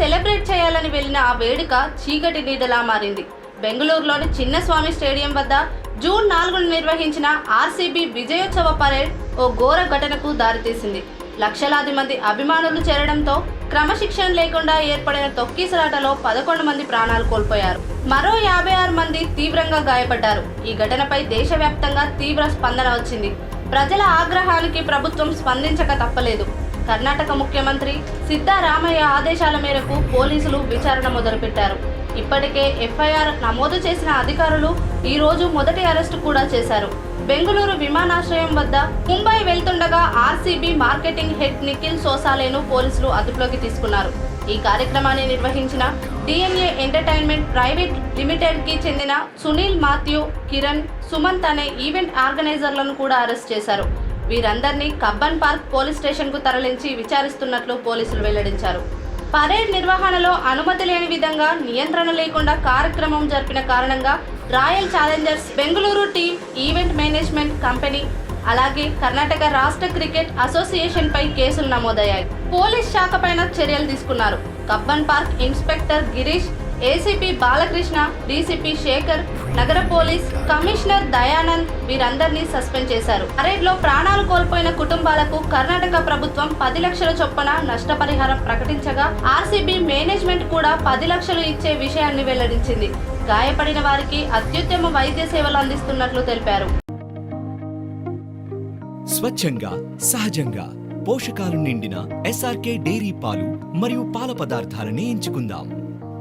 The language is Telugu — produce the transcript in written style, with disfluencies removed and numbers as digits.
సెలబ్రేట్ చేయాలని వెళ్లిన ఆ వేడుక చీకటి నీడలా మారింది. బెంగళూరులోని చిన్నస్వామి స్టేడియం వద్ద జూన్ 4న నిర్వహించిన ఆర్సీబీ విజయోత్సవ పరేడ్ ఓ ఘోర ఘటనకు దారితీసింది. లక్షలాది మంది అభిమానులు చేరడంతో క్రమశిక్షణ లేకుండా ఏర్పడిన తొక్కిసలాటలో 11 మంది ప్రాణాలు కోల్పోయారు. మరో 56 మంది తీవ్రంగా గాయపడ్డారు. ఈ ఘటనపై దేశవ్యాప్తంగా తీవ్ర స్పందన వచ్చింది. ప్రజల ఆగ్రహానికి ప్రభుత్వం స్పందించక తప్పలేదు. కర్ణాటక ముఖ్యమంత్రి సిద్ధరామయ్య ఆదేశాల మేరకు పోలీసులు విచారణ మొదలుపెట్టారు. ఇప్పటికే ఎఫ్ఐఆర్ నమోదు చేసిన అధికారులు ఈ రోజు మొదటి అరెస్టు కూడా చేశారు. బెంగళూరు విమానాశ్రయం వద్ద ముంబై వెళ్తుండగా ఆర్సీబీ మార్కెటింగ్ హెడ్ నిఖిల్ సోసాలేను పోలీసులు అదుపులోకి తీసుకున్నారు. ఈ కార్యక్రమాన్ని నిర్వహించిన డిఎన్ఏ ఎంటర్టైన్మెంట్ ప్రైవేట్ లిమిటెడ్ కి చెందిన సునీల్, మాథ్యూ, కిరణ్, సుమంత్ అనే ఈవెంట్ ఆర్గనైజర్లను కూడా అరెస్ట్ చేశారు. వీరందరినీ కబ్బన్ పార్క్ పోలీస్ స్టేషన్ కు తరలించి విచారిస్తున్నట్లు పోలీసులు వెల్లడించారు. పరేడ్ నిర్వహణలో అనుమతి లేని విధంగా నియంత్రణ లేకుండా కార్యక్రమం జరిపిన కారణంగా royal Challengers Bengaluru team, event management company, అలాగే కర్ణాటక రాష్ట్ర క్రికెట్ అసోసియేషన్ పై కేసులు నమోదయ్యాయి. పోలీస్ శాఖ పైన చర్యలు తీసుకున్నారు. Cubbon park inspector Girish, ACP Balakrishna, DCP Shekar, నగర పోలీస్ కమిషనర్ దయానంద్ వీరందరినీ సస్పెండ్ చేశారు. పరేడ్లో ప్రాణాలు కోల్పోయిన కుటుంబాలకు కర్ణాటక ప్రభుత్వం 10 లక్షల చొప్పున నష్టపరిహారం ప్రకటించగా ఆర్సీబీ మేనేజ్మెంట్ కూడా 10 లక్షలు ఇచ్చే విషయాన్ని వెల్లడించింది. గాయపడిన వారికి అత్యుత్తమ వైద్య సేవలు అందిస్తున్నట్లు తెలిపారు. స్వచ్ఛంగా, సహజంగా పోషకాలు నిండిన ఎస్ఆర్కే డైరీ పాలు మరియు పాల పదార్థాలని ఎంచుకుందాం.